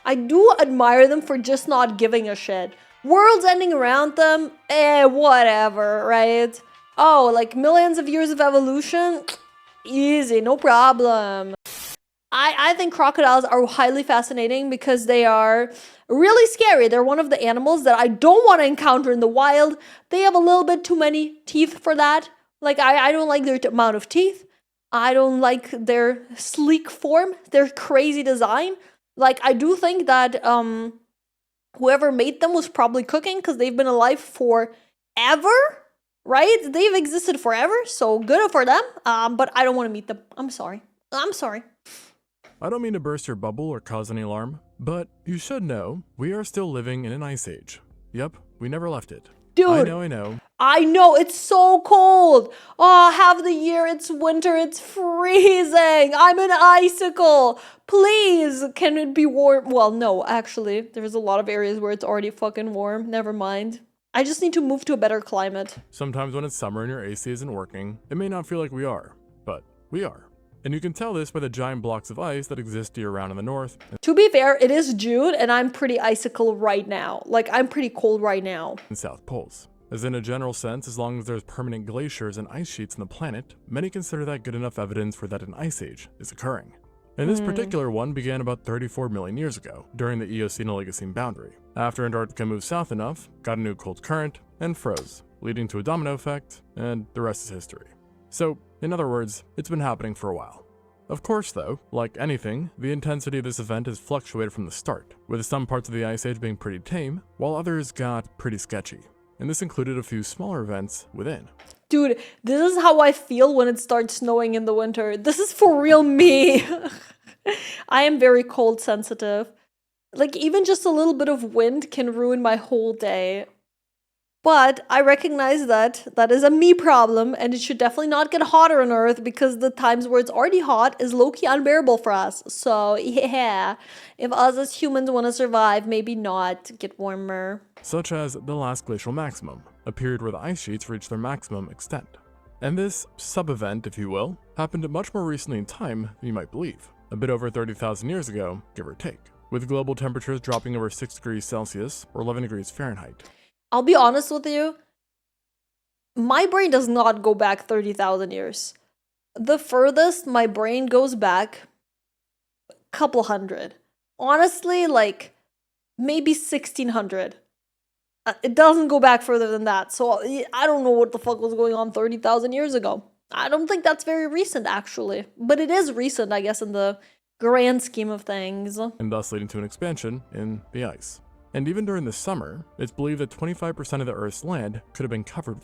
I do admire them for just not giving a shit. Worlds ending around them, whatever, right? Oh, like millions of years of evolution? Easy, no problem. I think crocodiles are highly fascinating because they are really scary. They're one of the animals that I don't want to encounter in the wild. They have a little bit too many teeth for that. Like, I don't like their amount of teeth. I don't like their sleek form, their crazy design. Like, I do think that whoever made them was probably cooking because they've been alive forever, right? They've existed forever, so good for them. But I don't want to meet them. I'm sorry. I'm sorry. I don't mean to burst your bubble or cause any alarm, but you should know we are still living in an ice age. Yep, we never left it. Dude, I know. I know, it's so cold. Oh, half the year it's winter, it's freezing. I'm an icicle. Please, can it be warm? Well, no, actually, there's a lot of areas where it's already fucking warm. Never mind. I just need to move to a better climate. Sometimes when it's summer and your AC isn't working, it may not feel like we are, but we are. And you can tell this by the giant blocks of ice that exist year-round in the north. To be fair, it is June and I'm pretty icicle right now. Like, I'm pretty cold right now. And south poles. As in a general sense, as long as there's permanent glaciers and ice sheets on the planet, many consider that good enough evidence for that an ice age is occurring. And this particular one began about 34 million years ago, during the Eocene-Oligocene boundary, after Antarctica moved south enough, got a new cold current, and froze, leading to a domino effect, and the rest is history. So, in other words, it's been happening for a while. Of course though, like anything, the intensity of this event has fluctuated from the start, with some parts of the Ice Age being pretty tame, while others got pretty sketchy. And this included a few smaller events within. Dude, this is how I feel when it starts snowing in the winter. This is for real me. I am very cold sensitive. Like, even just a little bit of wind can ruin my whole day. But I recognize that that is a me problem, and it should definitely not get hotter on Earth because the times where it's already hot is low-key unbearable for us. So, yeah, if us as humans want to survive, maybe not get warmer. Such as the last glacial maximum, a period where the ice sheets reached their maximum extent. And this sub-event, if you will, happened much more recently in time than you might believe, a bit over 30,000 years ago, give or take, with global temperatures dropping over 6 degrees Celsius or 11 degrees Fahrenheit. I'll be honest with you, my brain does not go back 30,000 years. The furthest my brain goes back, a couple hundred. Honestly, like, maybe 1600. It doesn't go back further than that, so I don't know what the fuck was going on 30,000 years ago. I don't think that's very recent, actually. But it is recent, I guess, in the grand scheme of things. And thus leading to an expansion in the ice. And even during the summer, it's believed that 25% of the Earth's land could have been covered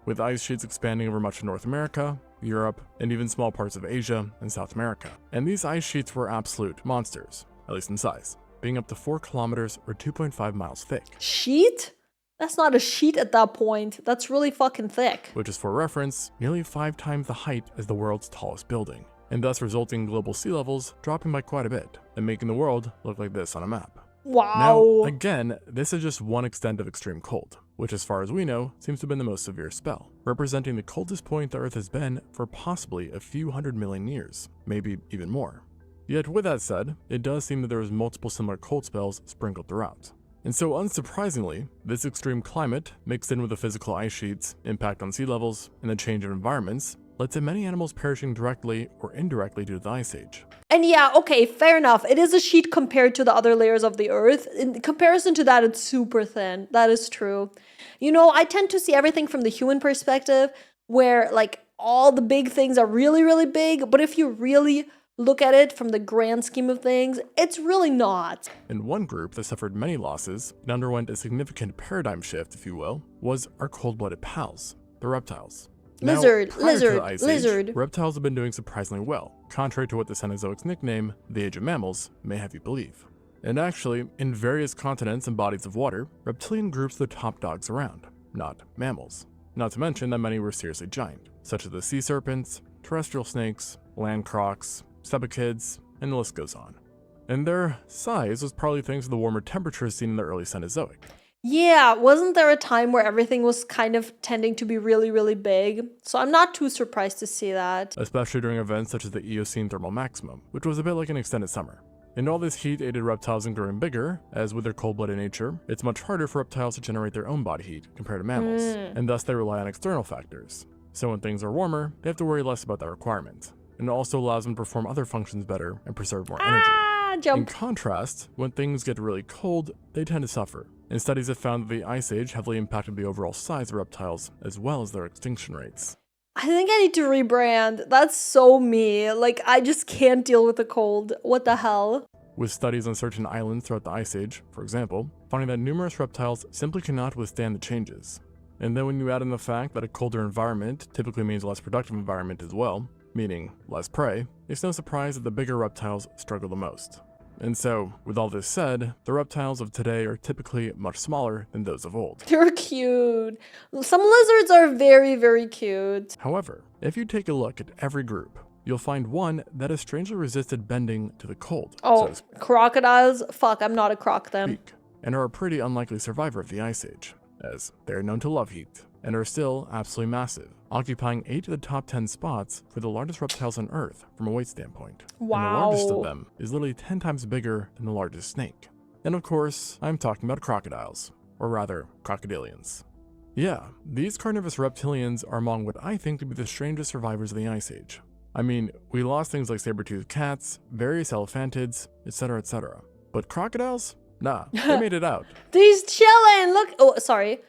with ice sheets expanding over much of North America, Europe, and even small parts of Asia and South America. And these ice sheets were absolute monsters, at least in size, being up to 4 kilometers or 2.5 miles thick. Sheet? That's not a sheet at that point. That's really fucking thick. Which is, for reference, nearly 5 times the height as the world's tallest building, and thus resulting in global sea levels dropping by quite a bit, and making the world look like this on a map. Wow. Now, again, this is just one extent of extreme cold, which as far as we know, seems to have been the most severe spell, representing the coldest point the Earth has been for possibly a few 100 million years, maybe even more. Yet with that said, it does seem that there was multiple similar cold spells sprinkled throughout. And so unsurprisingly, this extreme climate, mixed in with the physical ice sheets, impact on sea levels, and the change of environments, led to many animals perishing directly or indirectly due to the Ice Age. And yeah, okay, fair enough. It is a sheet compared to the other layers of the Earth. In comparison to that, it's super thin. That is true. You know, I tend to see everything from the human perspective, where, like, all the big things are really, really big. But if you really look at it from the grand scheme of things, it's really not. And one group that suffered many losses and underwent a significant paradigm shift, if you will, was our cold-blooded pals, the reptiles. Now, prior to the Ice Age, reptiles have been doing surprisingly well, contrary to what the Cenozoic's nickname, the Age of Mammals, may have you believe. And actually, in various continents and bodies of water, reptilian groups are the top dogs around, not mammals. Not to mention that many were seriously giant, such as the sea serpents, terrestrial snakes, land crocs, cephalids, and the list goes on. And their size was partly thanks to the warmer temperatures seen in the early Cenozoic. Yeah, wasn't there a time where everything was kind of tending to be really, really big? So I'm not too surprised to see that. Especially during events such as the Eocene thermal maximum, which was a bit like an extended summer. And all this heat aided reptiles in growing bigger, as with their cold-blooded nature, it's much harder for reptiles to generate their own body heat compared to mammals, and thus they rely on external factors. So when things are warmer, they have to worry less about that requirement. And it also allows them to perform other functions better and preserve more energy. In contrast, when things get really cold, they tend to suffer. And studies have found that the Ice Age heavily impacted the overall size of reptiles, as well as their extinction rates. I think I need to rebrand. That's so me. Like, I just can't deal with the cold. What the hell? With studies on certain islands throughout the Ice Age, for example, finding that numerous reptiles simply cannot withstand the changes. And then when you add in the fact that a colder environment typically means a less productive environment as well, meaning less prey, it's no surprise that the bigger reptiles struggle the most. And so, with all this said, the reptiles of today are typically much smaller than those of old. They're cute. Some lizards are very, very cute. However, if you take a look at every group, you'll find one that has strangely resisted bending to the cold. Oh, crocodiles? Fuck, I'm not a croc then. And are a pretty unlikely survivor of the Ice Age, as they are known to love heat, and are still absolutely massive, occupying 8 of the top 10 spots for the largest reptiles on Earth from a weight standpoint. Wow. And the largest of them is literally 10 times bigger than the largest snake. And of course, I'm talking about crocodiles, or rather, crocodilians. Yeah, these carnivorous reptilians are among what I think to be the strangest survivors of the Ice Age. I mean, we lost things like saber-toothed cats, various elephantids, etc., etc. But crocodiles? Nah, they made it out. These chillin', look. Oh, sorry.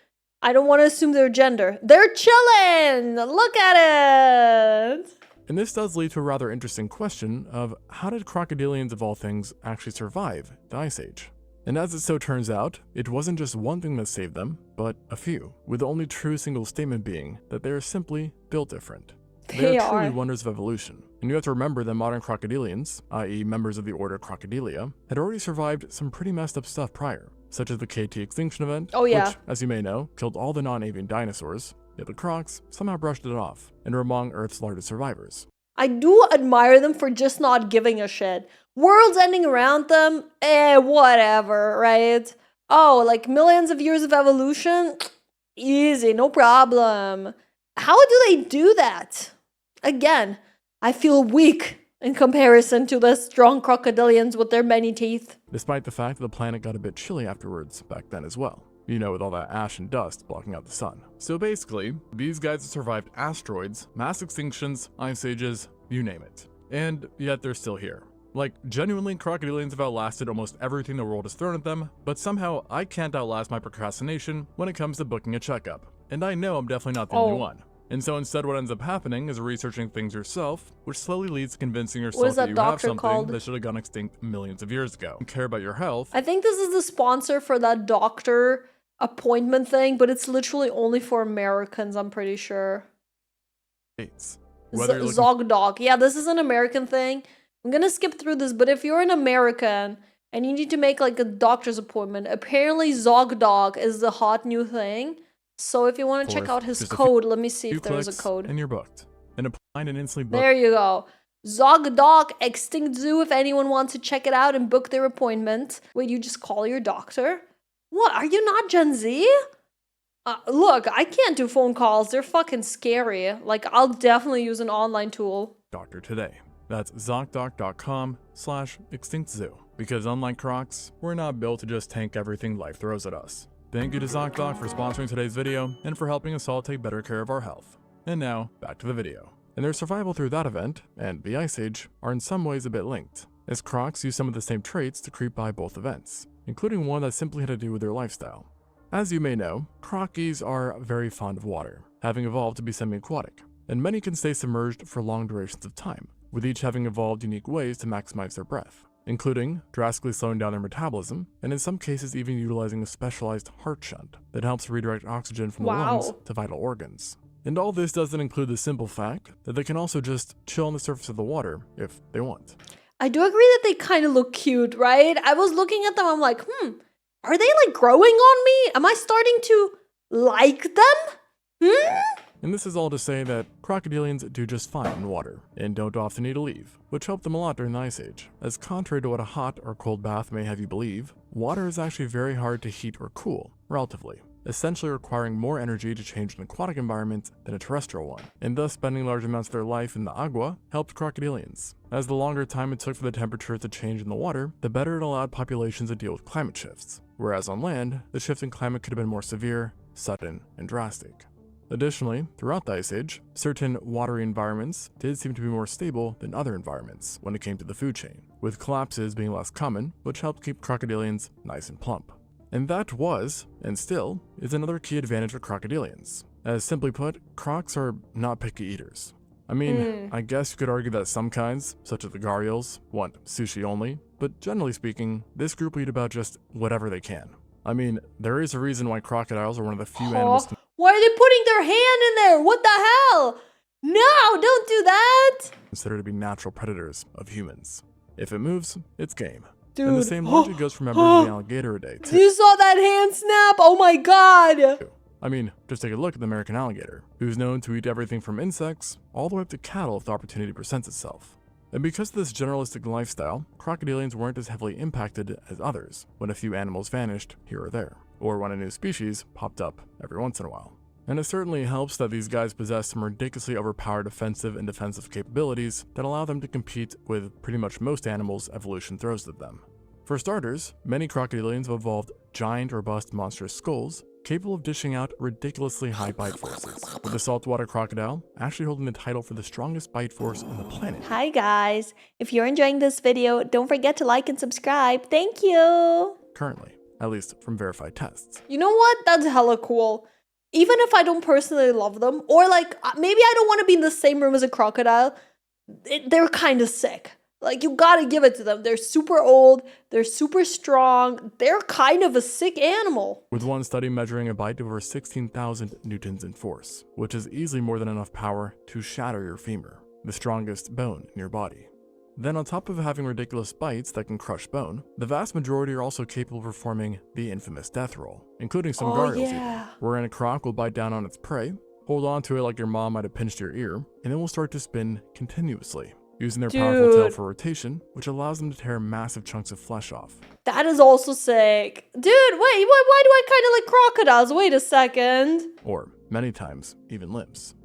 I don't want to assume their gender. They're chillin'! Look at it! And this does lead to a rather interesting question of how did crocodilians of all things actually survive the Ice Age? And as it so turns out, it wasn't just one thing that saved them, but a few, with the only true single statement being that they are simply built different. They are truly wonders of evolution, and you have to remember that modern crocodilians, i.e. members of the order Crocodilia, had already survived some pretty messed up stuff prior, such as the KT extinction event, which, as you may know, killed all the non-avian dinosaurs, yet the crocs somehow brushed it off, and are among Earth's largest survivors. I do admire them for just not giving a shit. Worlds ending around them, whatever, right? Oh, like millions of years of evolution? Easy, no problem. How do they do that? Again, I feel weak in comparison to the strong crocodilians with their many teeth. Despite the fact that the planet got a bit chilly afterwards back then as well. You know, with all that ash and dust blocking out the sun. So basically, these guys have survived asteroids, mass extinctions, ice ages, you name it. And yet they're still here. Like, genuinely, crocodilians have outlasted almost everything the world has thrown at them, but somehow I can't outlast my procrastination when it comes to booking a checkup. And I know I'm definitely not the only one. And so instead what ends up happening is researching things yourself, which slowly leads to convincing yourself that you have something that should have gone extinct millions of years ago. You care about your health. I think this is the sponsor for that doctor appointment thing, but it's literally only for Americans, I'm pretty sure. ZogDoc. Yeah, this is an American thing. I'm gonna skip through this, but if you're an American and you need to make like a doctor's appointment, apparently ZogDoc is the hot new thing. So if you want to check out his code, let me see if there's a code. And you're booked. And apply and instantly book. There you go. ZogDoc, ExtinctZoo, if anyone wants to check it out and book their appointment. Wait, you just call your doctor? What, are you not Gen Z? Look, I can't do phone calls. They're fucking scary. Like, I'll definitely use an online tool. Doctor today. That's ZocDoc.com/ExtinctZoo. Because unlike Crocs, we're not built to just tank everything life throws at us. Thank you to ZocDoc for sponsoring today's video and for helping us all take better care of our health. And now, back to the video. And their survival through that event, and the Ice Age, are in some ways a bit linked, as Crocs use some of the same traits to creep by both events, including one that simply had to do with their lifestyle. As you may know, Crocies are very fond of water, having evolved to be semi-aquatic, and many can stay submerged for long durations of time, with each having evolved unique ways to maximize their breath, including drastically slowing down their metabolism, and in some cases even utilizing a specialized heart shunt that helps redirect oxygen from the lungs to vital organs. And all this doesn't include the simple fact that they can also just chill on the surface of the water if they want. I do agree that they kind of look cute, right? I was looking at them, I'm like, are they like growing on me? Am I starting to like them? And this is all to say that crocodilians do just fine in water, and don't often need to leave, which helped them a lot during the Ice Age, as contrary to what a hot or cold bath may have you believe, water is actually very hard to heat or cool, relatively. essentially requiring more energy to change an aquatic environment than a terrestrial one, and thus spending large amounts of their life in the agua helped crocodilians. As the longer time it took for the temperature to change in the water, the better it allowed populations to deal with climate shifts, whereas on land, the shift in climate could have been more severe, sudden, and drastic. Additionally, throughout the Ice Age, certain watery environments did seem to be more stable than other environments when it came to the food chain, with collapses being less common, which helped keep crocodilians nice and plump. And that was, and still, is another key advantage for crocodilians. As simply put, crocs are not picky eaters. I mean, I guess you could argue that some kinds, such as the gharials, want sushi only, but generally speaking, this group will eat about just whatever they can. I mean, there is a reason why crocodiles are one of the few animals Why are they putting their hand in there? What the hell? No, don't do that! considered to be natural predators of humans. If it moves, it's game. Dude. And the same logic goes for members of the alligatoridae too. You saw that hand snap? Oh my god! I mean, just take a look at the American alligator, who's known to eat everything from insects all the way up to cattle if the opportunity presents itself. And because of this generalistic lifestyle, crocodilians weren't as heavily impacted as others when a few animals vanished here or there, or when a new species popped up every once in a while. And it certainly helps that these guys possess some ridiculously overpowered offensive and defensive capabilities that allow them to compete with pretty much most animals evolution throws at them. For starters, many crocodilians have evolved giant, robust, monstrous skulls capable of dishing out ridiculously high bite forces, with the saltwater crocodile actually holding the title for the strongest bite force on the planet. Hi guys, if you're enjoying this video, don't forget to like and subscribe. Thank you! Currently, at least from verified tests. You know what? That's hella cool. Even if I don't personally love them, or like, maybe I don't want to be in the same room as a crocodile, they're kind of sick. Like, you gotta give it to them. They're super old, they're super strong, they're kind of a sick animal. With one study measuring a bite of over 16,000 newtons in force, which is easily more than enough power to shatter your femur, the strongest bone in your body. Then on top of having ridiculous bites that can crush bone, the vast majority are also capable of performing the infamous death roll, including some gharials even, wherein a croc will bite down on its prey, hold on to it like your mom might have pinched your ear, and then will start to spin continuously, using their powerful tail for rotation, which allows them to tear massive chunks of flesh off. That is also sick. Dude, wait, why do I kind of like crocodiles? Wait a second. Or, many times, even limbs.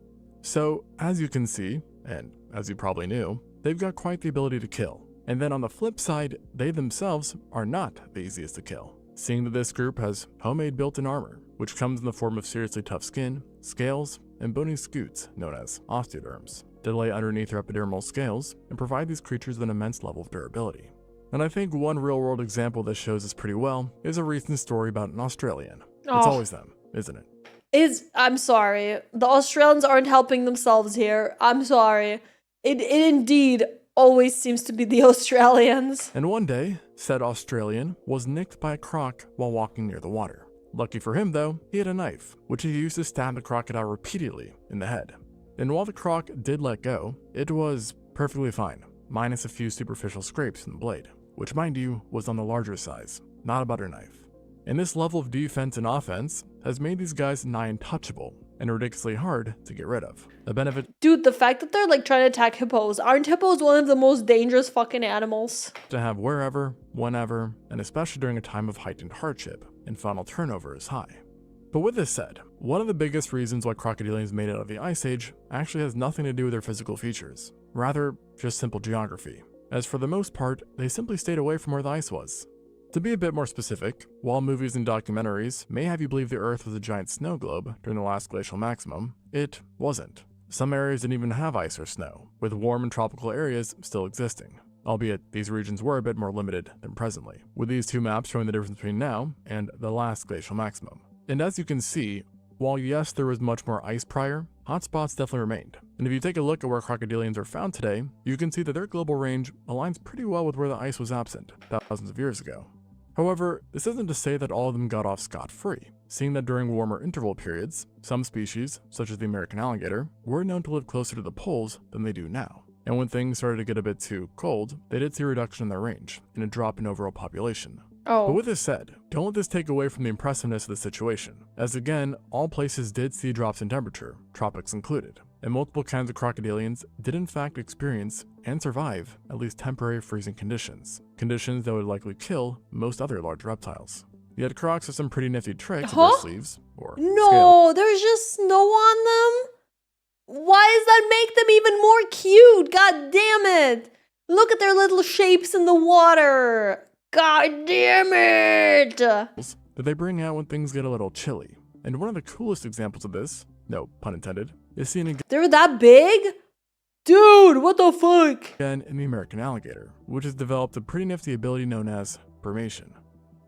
So, as you can see, and as you probably knew, they've got quite the ability to kill. And then on the flip side, they themselves are not the easiest to kill, seeing that this group has homemade built-in armor, which comes in the form of seriously tough skin, scales, and bony scutes known as osteoderms, that lay underneath their epidermal scales and provide these creatures with an immense level of durability. And I think one real-world example that shows this pretty well is a recent story about an Australian. It's always them, isn't it? I'm sorry. The Australians aren't helping themselves here. I'm sorry. It indeed always seems to be the Australians. And one day, said Australian was nicked by a croc while walking near the water. Lucky for him though, he had a knife, which he used to stab the crocodile repeatedly in the head. And while the croc did let go, it was perfectly fine, minus a few superficial scrapes in the blade, which mind you, was on the larger size, not a butter knife. And this level of defense and offense has made these guys nigh untouchable and ridiculously hard to get rid of. A benefit, dude, the fact that they're like trying to attack hippos. Aren't hippos one of the most dangerous fucking animals? To have wherever, whenever, and especially during a time of heightened hardship and faunal turnover is high. But with this said, one of the biggest reasons why crocodilians made it out of the Ice Age actually has nothing to do with their physical features, rather just simple geography, as for the most part, they simply stayed away from where the ice was. To be a bit more specific, while movies and documentaries may have you believe the Earth was a giant snow globe during the last glacial maximum, it wasn't. Some areas didn't even have ice or snow, with warm and tropical areas still existing, albeit these regions were a bit more limited than presently, with these two maps showing the difference between now and the last glacial maximum. And as you can see, while yes there was much more ice prior, hotspots definitely remained. And if you take a look at where crocodilians are found today, you can see that their global range aligns pretty well with where the ice was absent thousands of years ago. However, this isn't to say that all of them got off scot-free, seeing that during warmer interval periods, some species, such as the American alligator, were known to live closer to the poles than they do now. And when things started to get a bit too cold, they did see a reduction in their range, and a drop in overall population. But with this said, don't let this take away from the impressiveness of the situation, as again, all places did see drops in temperature, tropics included, and multiple kinds of crocodilians did in fact experience and survive at least temporary freezing conditions that would likely kill most other large reptiles. Yet crocs have some pretty nifty tricks up Huh? their sleeves, or scales. No, there's just snow on them? Why does that make them even more cute? God damn it. Look at their little shapes in the water. God damn it. That they bring out when things get a little chilly. And one of the coolest examples of this, no pun intended, is seen They're that big? Dude, what the fuck? again in the American alligator, which has developed a pretty nifty ability known as brumation.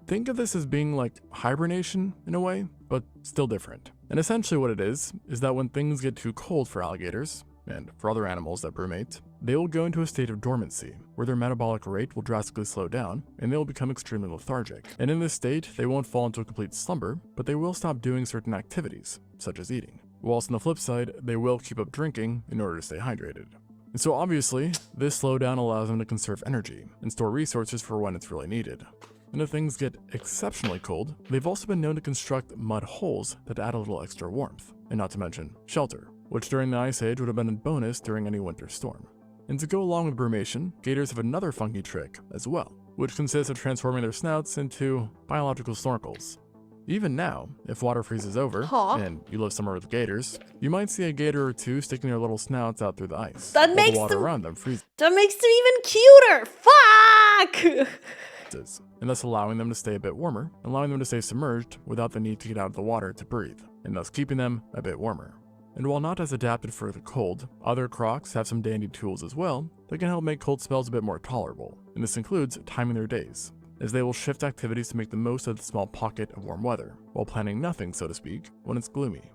Think of this as being like hibernation in a way, but still different. And essentially what it is that when things get too cold for alligators, and for other animals that brumate, they will go into a state of dormancy, where their metabolic rate will drastically slow down, and they will become extremely lethargic. And in this state, they won't fall into a complete slumber, but they will stop doing certain activities, such as eating. Whilst on the flip side, they will keep up drinking in order to stay hydrated. And so obviously, this slowdown allows them to conserve energy, and store resources for when it's really needed. And if things get exceptionally cold, they've also been known to construct mud holes that add a little extra warmth, and not to mention shelter, which during the Ice Age would have been a bonus during any winter storm. And to go along with brumation, gators have another funky trick as well, which consists of transforming their snouts into biological snorkels. Even now, if water freezes over, and you live somewhere with gators, you might see a gator or two sticking their little snouts out through the ice, That while makes the water them- around them freezes, That makes them even cuter. Fuck! and thus allowing them to stay a bit warmer, allowing them to stay submerged without the need to get out of the water to breathe, and thus keeping them a bit warmer. And while not as adapted for the cold, other crocs have some dandy tools as well that can help make cold spells a bit more tolerable, and this includes timing their days, as they will shift activities to make the most of the small pocket of warm weather, while planning nothing, so to speak, when it's gloomy.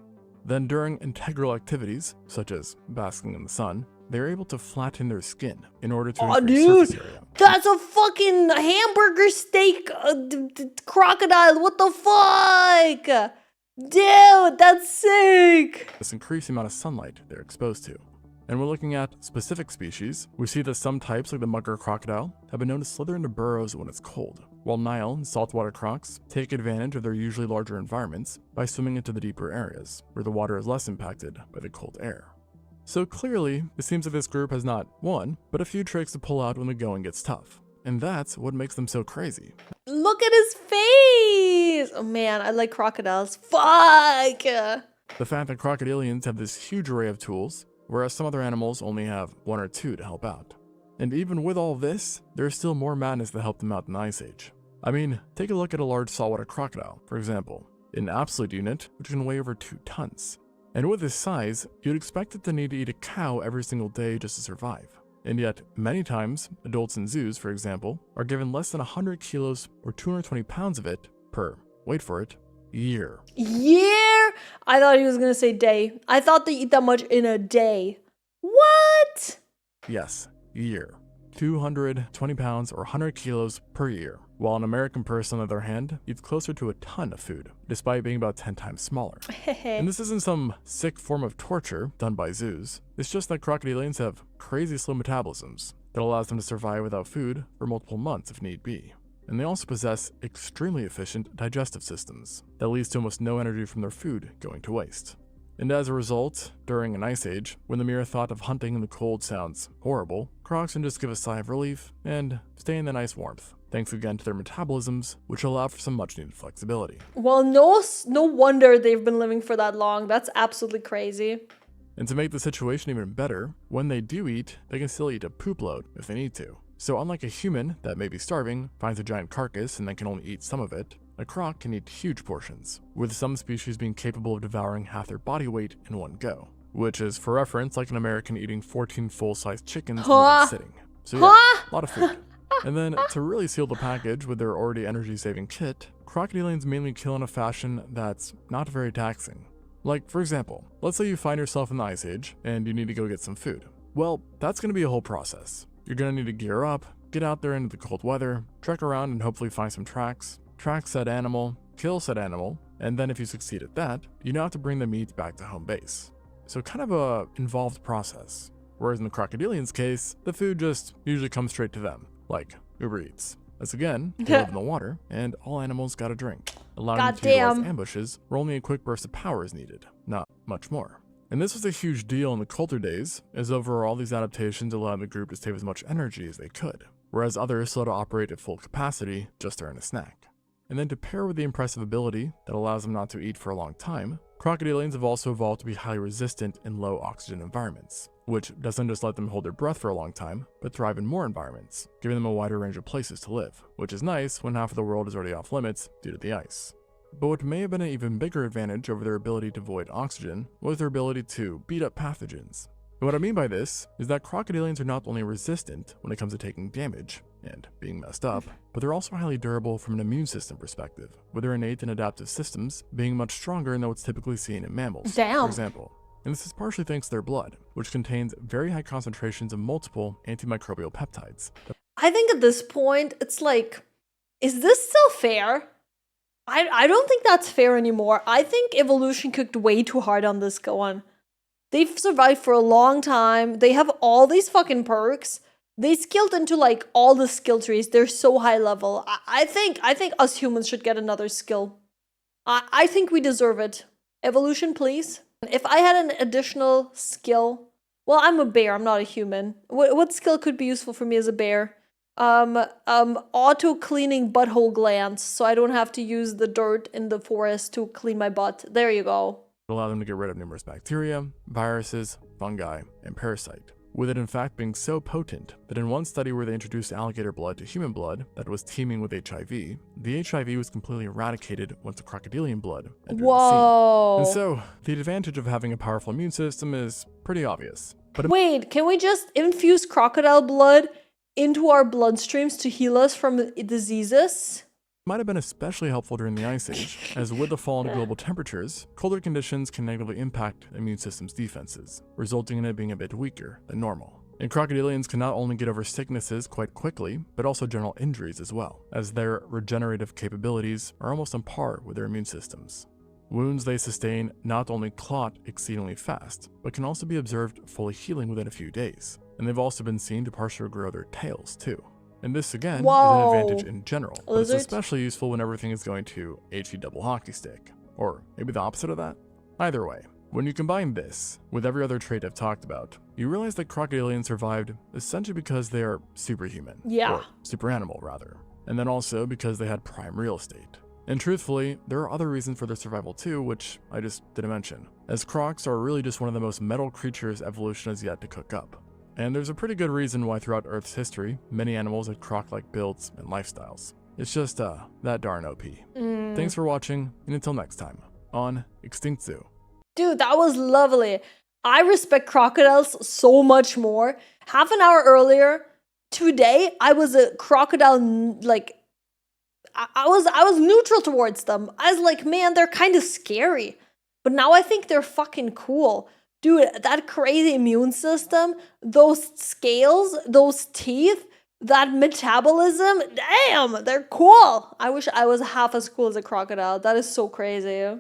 Then during integral activities, such as basking in the sun, they're able to flatten their skin in order to increase surface area. That's a fucking hamburger steak crocodile. What the fuck? Dude, that's sick. This increased amount of sunlight they're exposed to. And when looking at specific species, we see that some types, like the mugger crocodile, have been known to slither into burrows when it's cold, while Nile and saltwater crocs take advantage of their usually larger environments by swimming into the deeper areas, where the water is less impacted by the cold air. So clearly, it seems that this group has not one, but a few tricks to pull out when the going gets tough. And that's what makes them so crazy. Look at his face. Oh man, I like crocodiles. Fuck. The fact that crocodilians have this huge array of tools, whereas some other animals only have one or two to help out. And even with all this, there's still more madness to help them out in the Ice Age. I mean, take a look at a large saltwater crocodile, for example, an absolute unit which can weigh over 2 tons. And with this size, you'd expect it to need to eat a cow every single day just to survive. And yet, many times, adults in zoos, for example, are given less than 100 kilos or 220 pounds of it per, wait for it, year. Year? I thought he was gonna say day. I thought they eat that much in a day. What? Yes, year. 220 pounds or 100 kilos per year, while an American person, on the other hand, eats closer to a ton of food, despite being about 10 times smaller. And this isn't some sick form of torture done by zoos, it's just that crocodilians have crazy slow metabolisms that allows them to survive without food for multiple months if need be. And they also possess extremely efficient digestive systems that leads to almost no energy from their food going to waste. And as a result, during an ice age, when the mere thought of hunting in the cold sounds horrible, crocs can just give a sigh of relief and stay in the nice warmth, thanks again to their metabolisms, which allow for some much needed flexibility. Well, no wonder they've been living for that long. That's absolutely crazy. And to make the situation even better, when they do eat, they can still eat a poop load if they need to. So unlike a human that may be starving, finds a giant carcass and then can only eat some of it, a croc can eat huge portions, with some species being capable of devouring half their body weight in one go, which is, for reference, like an American eating 14 full-sized chickens in one sitting. So yeah, a lot of food. And then, to really seal the package with their already energy-saving kit, crocodilians mainly kill in a fashion that's not very taxing. Like, for example, let's say you find yourself in the Ice Age, and you need to go get some food. Well, that's going to be a whole process. You're going to need to gear up, get out there into the cold weather, trek around and hopefully find some tracks, track said animal, kill said animal, and then if you succeed at that, you now have to bring the meat back to home base. So kind of a involved process. Whereas in the crocodilians' case, the food just usually comes straight to them, like Uber Eats. As again, they live in the water, and all animals got a drink, allowing them to utilize ambushes where only a quick burst of power is needed, not much more. And this was a huge deal in the colder days, as overall these adaptations allowed the group to save as much energy as they could, whereas others still had to operate at full capacity just to earn a snack. And then to pair with the impressive ability that allows them not to eat for a long time, crocodilians have also evolved to be highly resistant in low oxygen environments, which doesn't just let them hold their breath for a long time, but thrive in more environments, giving them a wider range of places to live, which is nice when half of the world is already off limits due to the ice. But what may have been an even bigger advantage over their ability to void oxygen was their ability to beat up pathogens. And what I mean by this is that crocodilians are not only resistant when it comes to taking damage and being messed up, but they're also highly durable from an immune system perspective, with their innate and adaptive systems being much stronger than what's typically seen in mammals, Damn. for example. And this is partially thanks to their blood, which contains very high concentrations of multiple antimicrobial peptides. I think at this point, it's like, is this still fair? I don't think that's fair anymore. I think evolution cooked way too hard on this one. They've survived for a long time. They have all these fucking perks. They skilled into like all the skill trees. They're so high level. I think us humans should get another skill. I think we deserve it. Evolution, please. If I had an additional skill, well, I'm a bear. I'm not a human. What skill could be useful for me as a bear? Auto cleaning butthole glands, so I don't have to use the dirt in the forest to clean my butt. There you go. Allow them to get rid of numerous bacteria, viruses, fungi, and parasite, with it in fact being so potent that in one study where they introduced alligator blood to human blood that was teeming with HIV, the HIV was completely eradicated once the crocodilian blood entered Whoa. the scene. And so, the advantage of having a powerful immune system is pretty obvious. But wait, can we just infuse crocodile blood into our bloodstreams to heal us from diseases? Might have been especially helpful during the Ice Age, as with the fall in global temperatures, colder conditions can negatively impact the immune system's defenses, resulting in it being a bit weaker than normal. And crocodilians can not only get over sicknesses quite quickly, but also general injuries as well, as their regenerative capabilities are almost on par with their immune systems. Wounds they sustain not only clot exceedingly fast, but can also be observed fully healing within a few days. And they've also been seen to partially grow their tails too. And this, again, Whoa. is an advantage in general, but it's Lizard? especially useful when everything is going to HE double hockey stick. Or maybe the opposite of that? Either way, when you combine this with every other trait I've talked about, you realize that crocodilians survived essentially because they are superhuman. Yeah. Or super animal, rather. And then also because they had prime real estate. And truthfully, there are other reasons for their survival too, which I just didn't mention, as crocs are really just one of the most metal creatures evolution has yet to cook up. And there's a pretty good reason why throughout Earth's history, many animals had croc-like builds and lifestyles. It's just, that darn OP. Thanks for watching, and until next time, on ExtinctZoo. Dude, that was lovely. I respect crocodiles so much more. Half an hour earlier, today, I was a crocodile, like, I was neutral towards them. I was like, man, they're kind of scary. But now I think they're fucking cool. Dude, that crazy immune system, those scales, those teeth, that metabolism, damn, they're cool. I wish I was half as cool as a crocodile. That is so crazy.